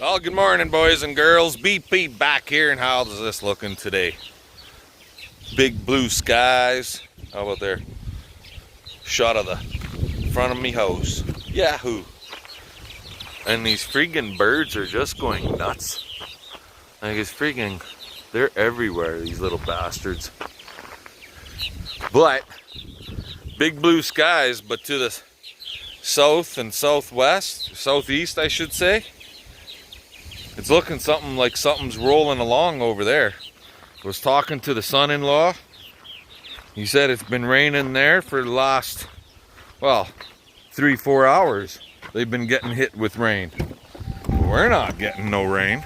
Well, good morning, boys and girls. Beep beep back here, and how is this looking today? Big blue skies. How about there? Shot of the front of me house. Yahoo! And these freaking birds are just going nuts. Like it's freaking, they're everywhere, these little bastards. But big blue skies, but to the south and southwest, southeast, I should say. It's looking something like something's rolling along over there. I was talking to the son-in-law. He said it's been raining there for the last, well, 3-4 hours. They've been getting hit with rain. We're not getting no rain.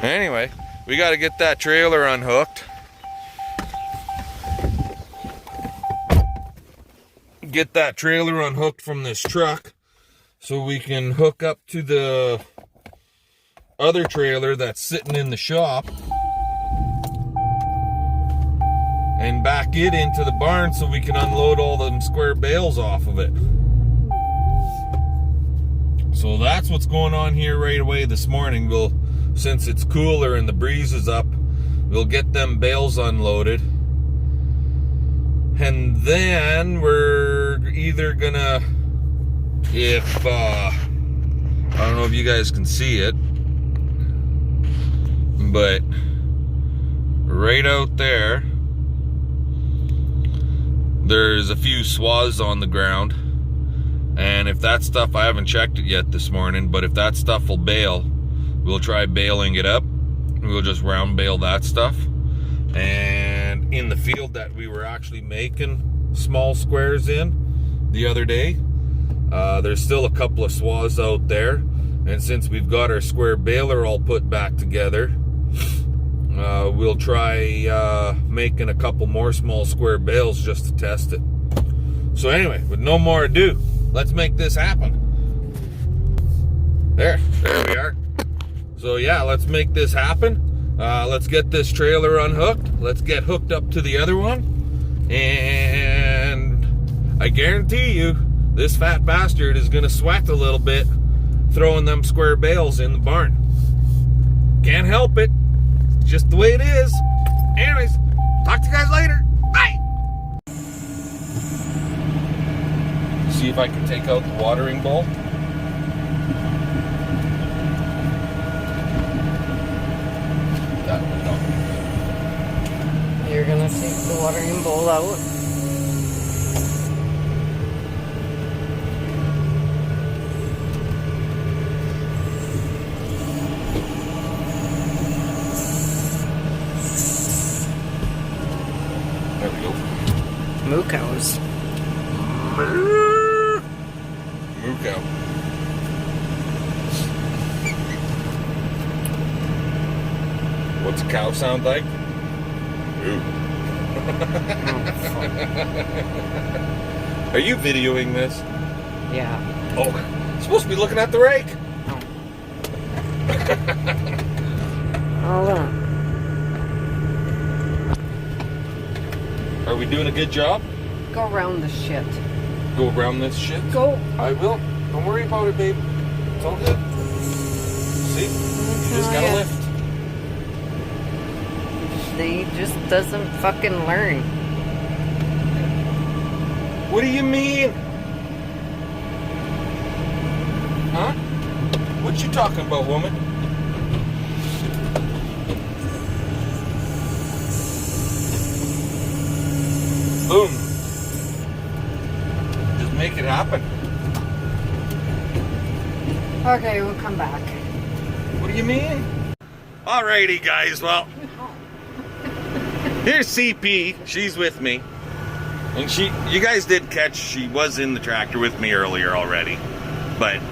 Anyway, we got to get that trailer unhooked. Get that trailer unhooked from this truck so we can hook up to the other trailer that's sitting in the shop and back it into the barn so we can unload all them square bales off of it. So that's what's going on here right away this morning. Since it's cooler and the breeze is up, we'll get them bales unloaded. And then we're either gonna, I don't know if you guys can see it, but right out there, there's a few swaths on the ground. And if that stuff, I haven't checked it yet this morning, but if that stuff will bale, we'll try baling it up. We'll just round bale that stuff. And in the field that we were actually making small squares in the other day, there's still a couple of swaths out there. And since we've got our square baler all put back together, we'll try making a couple more small square bales just to test it. So anyway, with no more ado, let's make this happen. There we are. So yeah, let's make this happen. Let's get this trailer unhooked. Let's get hooked up to the other one. And I guarantee you, this fat bastard is gonna sweat a little bit throwing them square bales in the barn. Can't help it. Just the way it is. Anyways, talk to you guys later. Bye! See if I can take out the watering bowl. That one, no. You're gonna take the watering bowl out. There we go. Moo cows. Moo cow. What's a cow sound like? Moo. Are you videoing this? Yeah. Oh, I'm supposed to be looking at the rake. Hold on. Are we doing a good job? Go around the shit. Go around this shit? Go. I will. Don't worry about it, babe. It's all good. See? You just gotta lift. He just doesn't fucking learn. What do you mean? Huh? What you talking about, woman? Boom. Just make it happen. Okay, we'll come back. What do you mean? Alrighty, guys. Well, here's CP. She's with me. And you guys did catch, she was in the tractor with me earlier already. But,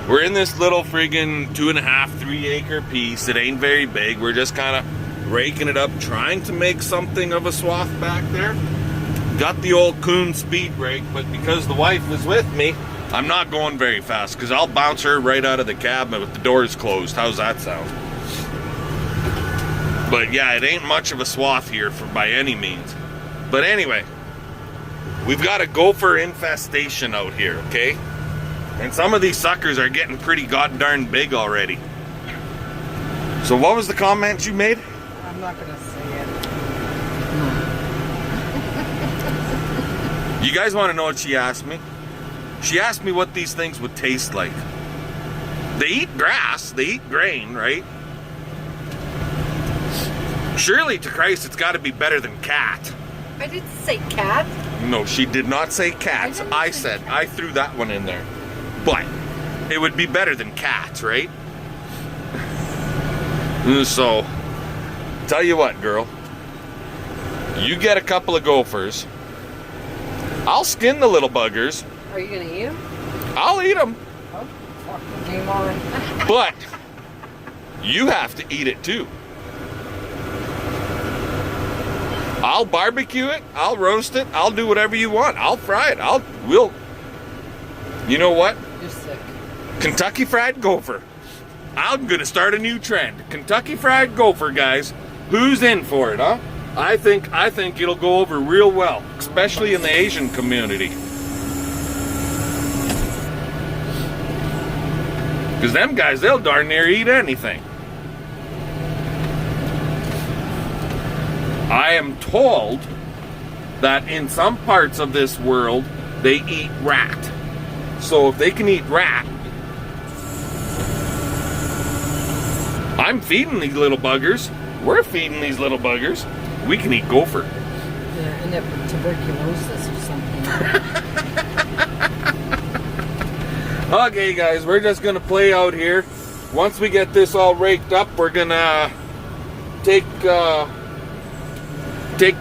we're in this little friggin' 2.5-3 acre piece. It ain't very big. We're just kind of raking it up, trying to make something of a swath back there. Got the old Coon speed brake, but because the wife was with me, I'm not going very fast because I'll bounce her right out of the cab with the doors closed. How's that sound? But yeah, it ain't much of a swath here by any means. But anyway, we've got a gopher infestation out here, okay? And some of these suckers are getting pretty goddamn big already. So what was the comment you made? I'm not gonna say it. You guys want to know what she asked me? She asked me what these things would taste like. They eat grass, they eat grain, right? Surely to Christ it's got to be better than cat. I didn't say cat. No, she did not say cats. I said, I threw that one in there. But it would be better than cats, right? So, tell you what, girl. You get a couple of gophers. I'll skin the little buggers. Are you gonna eat them? I'll eat them. Oh, fucking game on. But you have to eat it too. I'll barbecue it. I'll roast it. I'll do whatever you want. I'll fry it. You know what? You're sick. Kentucky Fried Gopher. I'm gonna start a new trend. Kentucky Fried Gopher, guys. Who's in for it, huh? I think it'll go over real well, especially in the Asian community. Because them guys, they'll darn near eat anything. I am told that in some parts of this world, they eat rat. So if they can eat rat, I'm feeding these little buggers. We're feeding these little buggers. We can eat gopher. Yeah, end up with tuberculosis or something. Okay, guys, we're just gonna play out here. Once we get this all raked up, we're gonna take the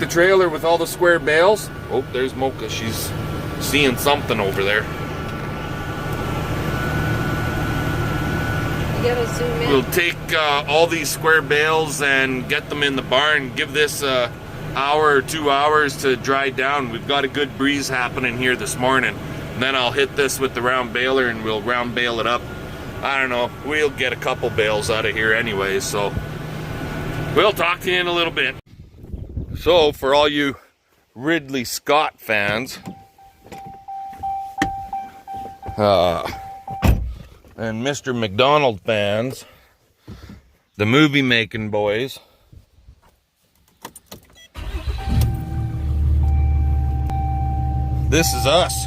trailer with all the square bales. Oh, there's Mocha. She's seeing something over there. You gotta zoom in. We'll take all these square bales and get them in the barn. Give this an hour or 2 hours to dry down. We've got a good breeze happening here this morning. And then I'll hit this with the round baler and we'll round bale it up. I don't know. We'll get a couple bales out of here anyway, so we'll talk to you in a little bit. So, for all you Ridley Scott fans, and Mr. McDonald fans, the movie making boys, this is us.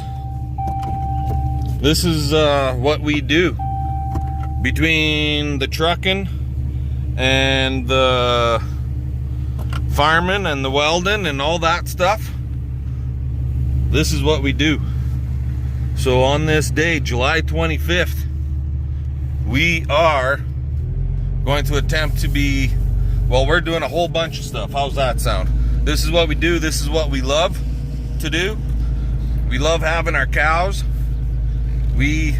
This is what we do. Between the trucking and the farming and the welding and all that stuff, this is what we do. So on this day, July 25th, we are going to attempt to be, well, we're doing a whole bunch of stuff. How's that sound? This is what we do. This is what we love to do. We love having our cows. It's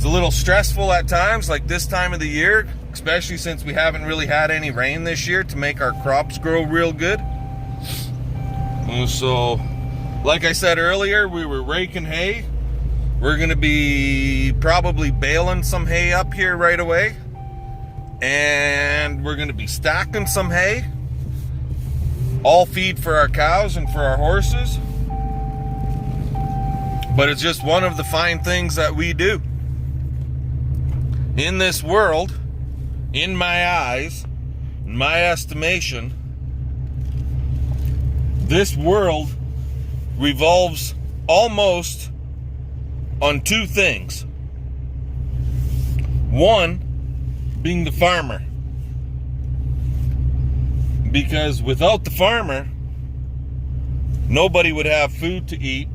a little stressful at times, like this time of the year, especially since we haven't really had any rain this year to make our crops grow real good. And so, like I said earlier, we were raking hay. We're gonna be probably baling some hay up here right away. And we're gonna be stacking some hay. All feed for our cows and for our horses. But it's just one of the fine things that we do. In this world, in my eyes, in my estimation, this world revolves almost on two things. One being the farmer. Because without the farmer, nobody would have food to eat.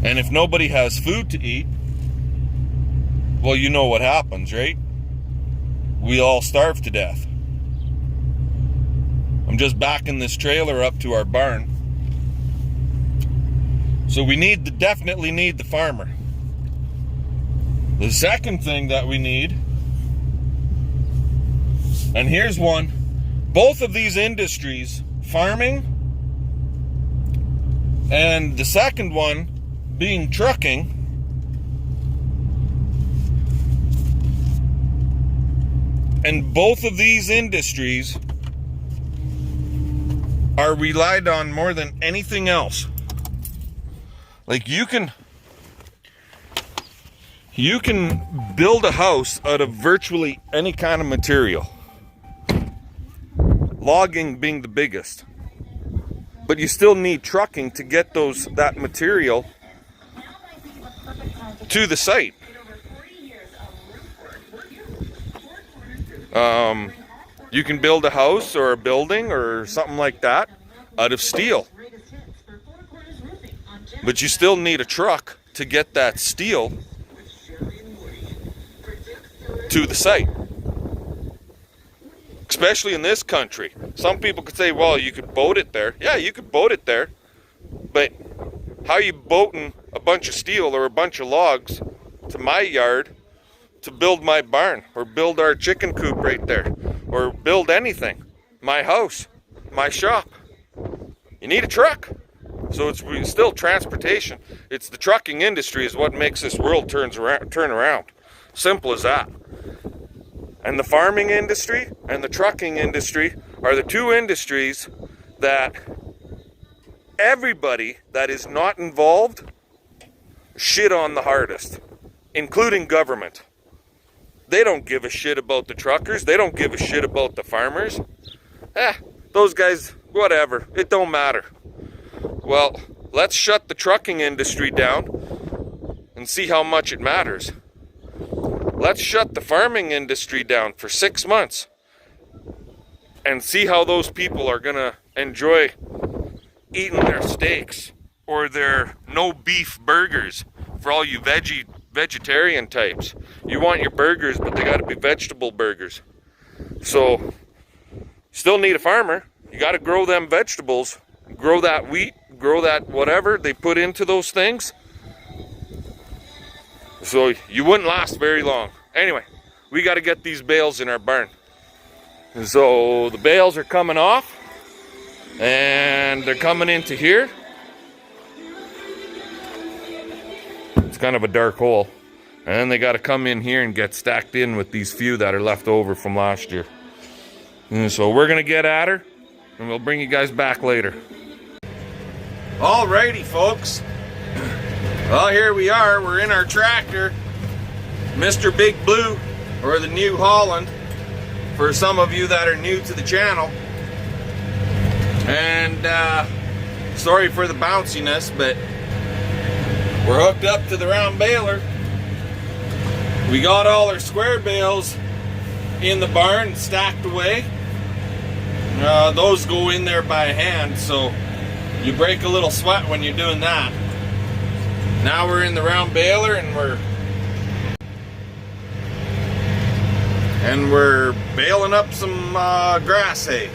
And if nobody has food to eat, well, you know what happens, right? We all starve to death. I'm just backing this trailer up to our barn. So we definitely need the farmer. The second thing that we need, and here's one, both of these industries, farming and the second one being trucking, and both of these industries are relied on more than anything else Like you can build a house out of virtually any kind of material. Logging being the biggest. But you still need trucking to get that material to the site. You can build a house or a building or something like that out of steel. But you still need a truck to get that steel to the site. Especially in this country. Some people could say, well, you could boat it there. Yeah, you could boat it there. But how are you boating a bunch of steel or a bunch of logs to my yard to build my barn or build our chicken coop right there or build anything? My house, my shop. You need a truck. So it's still transportation. It's the trucking industry is what makes this world turn around. Simple as that. And the farming industry and the trucking industry are the two industries that everybody that is not involved shit on the hardest, including government. They don't give a shit about the truckers. They don't give a shit about the farmers. Those guys, whatever. It don't matter. Well, let's shut the trucking industry down and see how much it matters. Let's shut the farming industry down for 6 months and see how those people are gonna enjoy eating their steaks or their no beef burgers for all you vegetarian types. You want your burgers, but they gotta be vegetable burgers. So, still need a farmer. You gotta grow them vegetables, grow that wheat, grow that whatever they put into those things. So you wouldn't last very long. Anyway, we got to get these bales in our barn. And so the bales are coming off and they're coming into here. It's kind of a dark hole. And then they got to come in here and get stacked in with these few that are left over from last year. And so we're going to get at her and we'll bring you guys back later. Alrighty, folks. Well, here we are. We're in our tractor, Mr. Big Blue, or the New Holland, for some of you that are new to the channel. And sorry for the bounciness, but we're hooked up to the round baler. We got all our square bales in the barn stacked away. Those go in there by hand, so you break a little sweat when you're doing that. Now we're in the round baler and we're baling up some grass hay.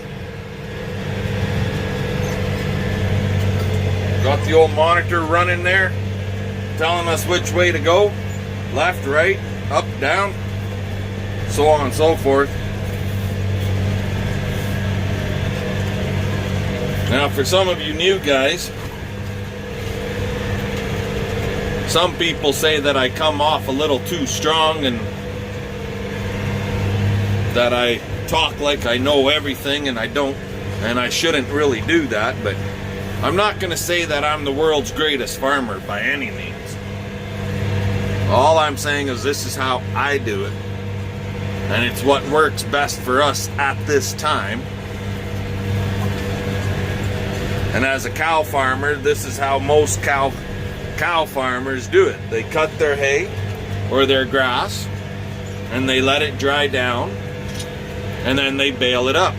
Got the old monitor running there, telling us which way to go, left, right, up, down, so on and so forth. Now for some of you new guys, some people say that I come off a little too strong and that I talk like I know everything, and I don't, and I shouldn't really do that, but I'm not going to say that I'm the world's greatest farmer by any means. All I'm saying is this is how I do it, and it's what works best for us at this time. And as a cow farmer, this is how most cow farmers do it. They cut their hay or their grass and they let it dry down and then they bale it up.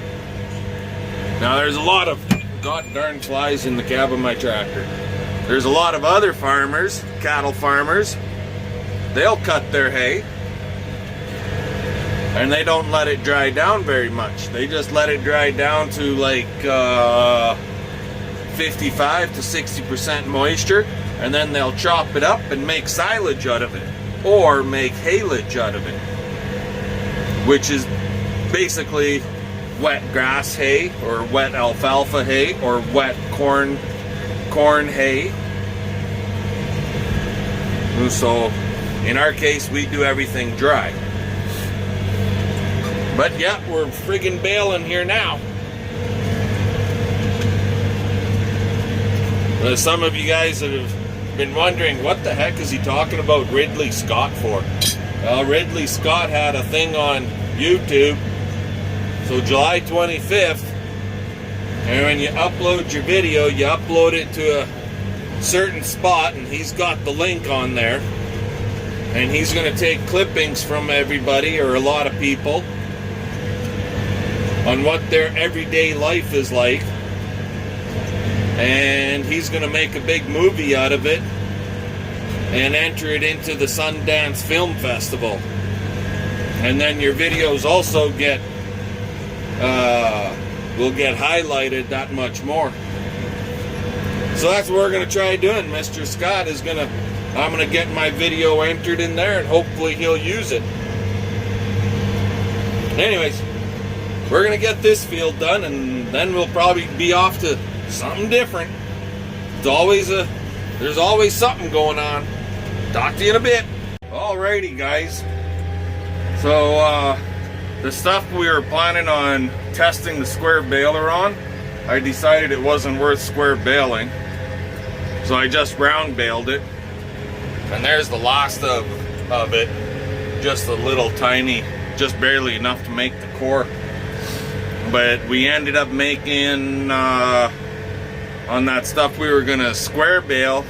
Now there's a lot of god darn flies in the cab of my tractor. There's a lot of other farmers, cattle farmers, they'll cut their hay and they don't let it dry down very much. They just let it dry down to like 55 to 60% moisture, and then they'll chop it up and make silage out of it, or make haylage out of it, which is basically wet grass hay, or wet alfalfa hay, or wet corn hay. And so, in our case, we do everything dry. But yeah, we're friggin' baling here now. Some of you guys that have been wondering what the heck is he talking about Ridley Scott for? Well, Ridley Scott had a thing on YouTube. So July 25th, and when you upload your video, you upload it to a certain spot, and he's got the link on there. And he's going to take clippings from everybody, or a lot of people, on what their everyday life is like. And he's going to make a big movie out of it and enter it into the Sundance Film Festival. And then your videos also will get highlighted that much more. So that's what we're going to try doing. Mr. Scott is going to, I'm going to get my video entered in there, and hopefully he'll use it. Anyways, we're going to get this field done, and then we'll probably be off to something different. There's always something going on. Talk to you in a bit. Alrighty, guys. So, the stuff we were planning on testing the square baler on, I decided it wasn't worth square baling. So I just round baled it. And there's the last of it. Just a little tiny, just barely enough to make the core. But we ended up making, on that stuff we were gonna square bale,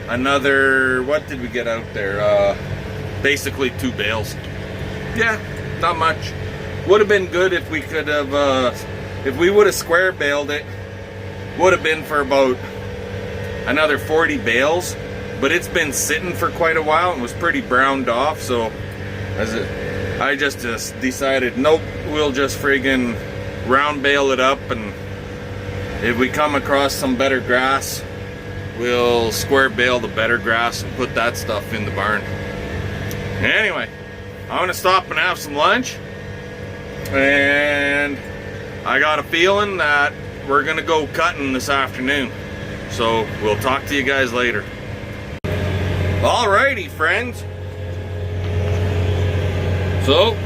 another, what did we get out there? Basically 2 bales. Yeah, not much. Would have been good if we could have, if we would have square baled it, would have been for about another 40 bales. But it's been sitting for quite a while and was pretty browned off, so I just decided, nope, we'll just friggin' round bale it up, and if we come across some better grass, we'll square bale the better grass and put that stuff in the barn. Anyway, I'm gonna stop and have some lunch, and I got a feeling that we're gonna go cutting this afternoon. So we'll talk to you guys later. Alrighty, friends. So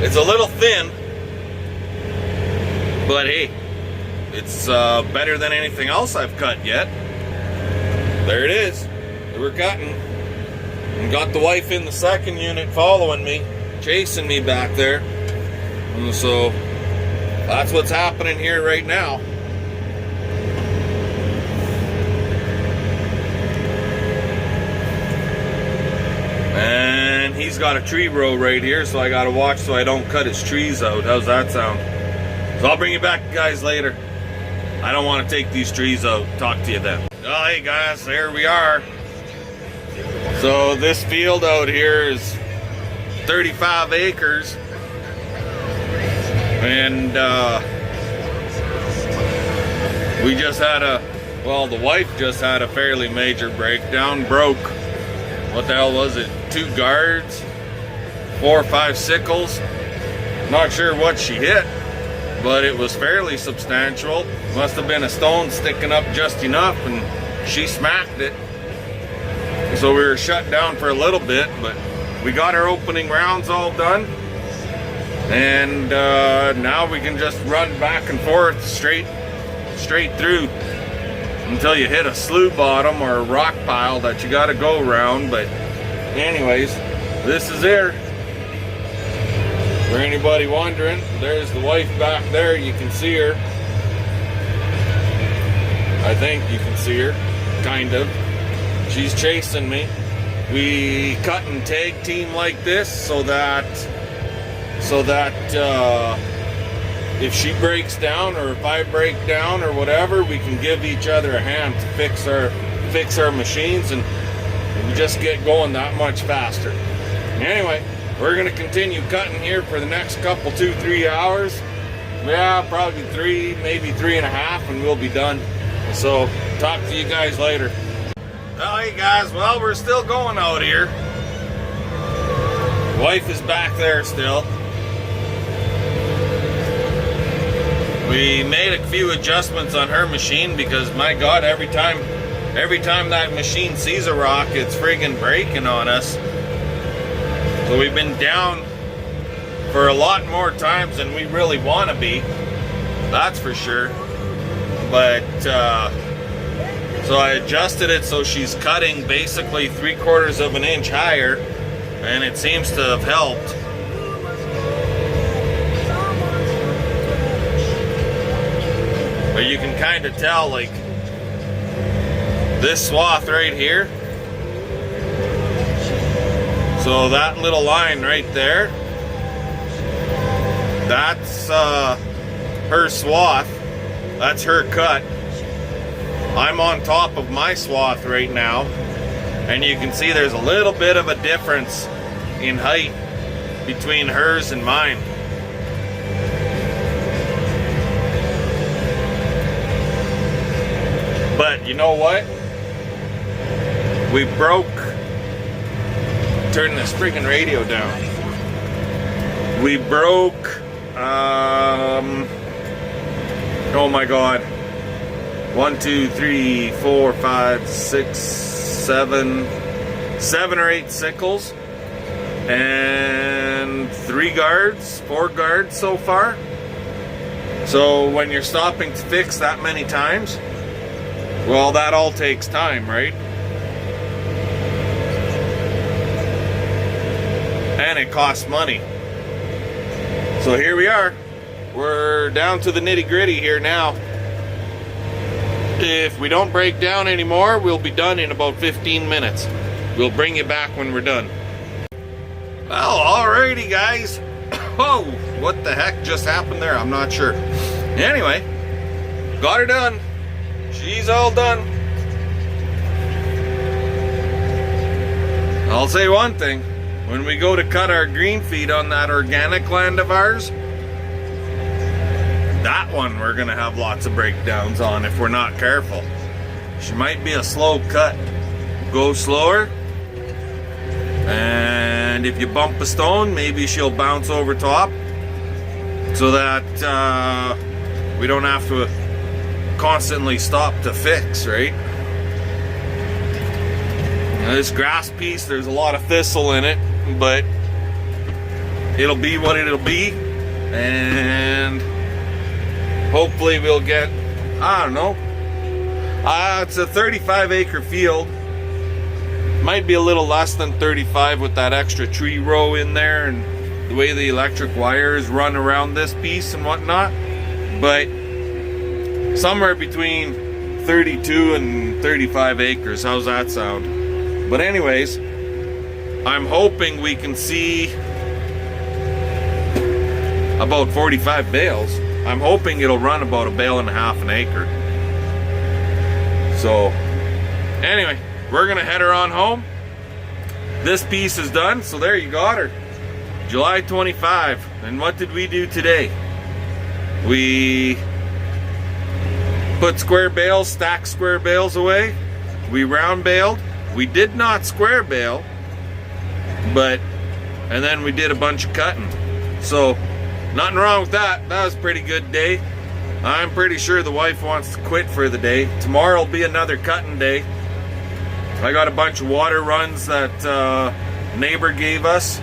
it's a little thin, but hey, it's better than anything else I've cut yet. There it is. We're cutting. And got the wife in the second unit following me, chasing me back there. And so that's what's happening here right now. And he's got a tree row right here, so I gotta watch so I don't cut his trees out. How's that sound? So I'll bring you back, guys, later. I don't want to take these trees out. Talk to you then. Oh, hey guys, there we are. So this field out here is 35 acres. And we just had the wife just had a fairly major breakdown. Broke, what the hell was it? 2 guards, 4 or 5 sickles. Not sure what she hit, but it was fairly substantial. Must have been a stone sticking up just enough, and she smacked it. So we were shut down for a little bit, but we got our opening rounds all done. And now we can just run back and forth straight through until you hit a slough bottom or a rock pile that you gotta go around. But anyways, this is it. For anybody wondering, there's the wife back there. You can see her. I think you can see her, kind of. She's chasing me. We cut and tag team like this so that if she breaks down or if I break down or whatever, we can give each other a hand to fix our machines, and we just get going that much faster. Anyway, we're gonna continue cutting here for the next couple 2-3 hours. Yeah, probably 3, maybe 3.5, and we'll be done. So talk to you guys later. Oh, hey guys, well, we're still going out here. Wife is back there still. We made a few adjustments on her machine because, my God, every time that machine sees a rock, it's friggin' breaking on us. So we've been down for a lot more times than we really want to be. That's for sure. But So I adjusted it so she's cutting basically 3/4 of an inch higher, and it seems to have helped. But you can kind of tell, like, this swath right here. So that little line right there, that's her swath. That's her cut. I'm on top of my swath right now, and you can see there's a little bit of a difference in height between hers and mine. But you know what? We broke. Turn this freaking radio down. We broke. Oh my God. 1, 2, 3, 4, 5, 6, 7 or 8 sickles and 3 guards, 4 guards so far. So when you're stopping to fix that many times, well, that all takes time, right? And it costs money. So here we are. We're down to the nitty-gritty here now. If we don't break down anymore, we'll be done in about 15 minutes. We'll bring you back when we're done. Well, alrighty guys. Oh, what the heck just happened there? I'm not sure. Anyway, got her done. She's all done. I'll say one thing. When we go to cut our green feed on that organic land of ours, that one we're gonna have lots of breakdowns on if we're not careful. She might be a slow cut. Go slower, and if you bump a stone, maybe she'll bounce over top, so that we don't have to constantly stop to fix, right? Now, this grass piece, there's a lot of thistle in it, but it'll be what it'll be, and hopefully we'll get, I don't know, it's a 35-acre field. Might be a little less than 35 with that extra tree row in there and the way the electric wires run around this piece and whatnot. But somewhere between 32 and 35 acres. How's that sound? But anyways, I'm hoping we can see about 45 bales. I'm hoping it'll run about 1.5 bales an acre. So anyway, we're gonna head her on home. This piece is done, so there you got her. July 25. And what did we do today? We put square bales, stacked square bales away. We round baled. We did not square bale, and then we did a bunch of cutting. So nothing wrong with that. That was a pretty good day. I'm pretty sure the wife wants to quit for the day. Tomorrow will be another cutting day. I got a bunch of water runs that neighbor gave us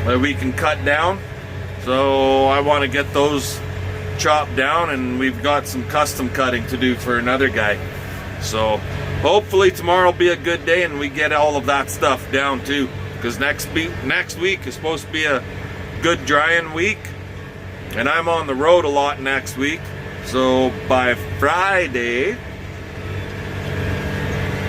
that we can cut down. So I want to get those chopped down, and we've got some custom cutting to do for another guy. So hopefully tomorrow will be a good day and we get all of that stuff down too. Because next week is supposed to be a good drying week, and I'm on the road a lot next week. So by Friday,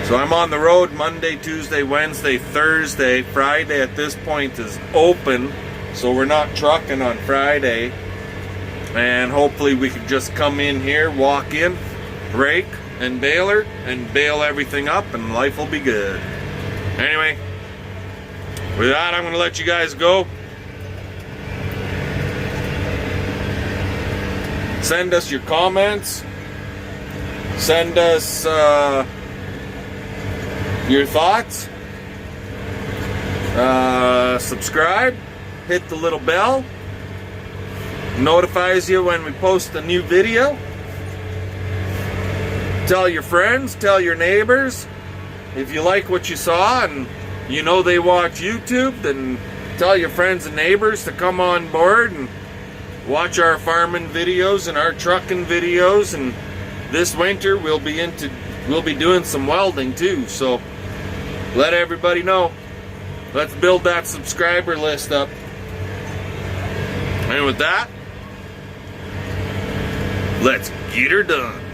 so I'm on the road Monday, Tuesday, Wednesday, Thursday. Friday at this point is open, so we're not trucking on Friday. And hopefully we can just come in here, walk in, rake and baler, and bale everything up, and life will be good. Anyway, with that, I'm going to let you guys go. Send us your comments. Send us your thoughts. Subscribe. Hit the little bell. Notifies you when we post a new video. Tell your friends, tell your neighbors. If you like what you saw and you know they watch YouTube, then tell your friends and neighbors to come on board and watch our farming videos and our trucking videos. And this winter we'll be into we'll be doing some welding too. So let everybody know. Let's build that subscriber list up. And with that, let's get her done.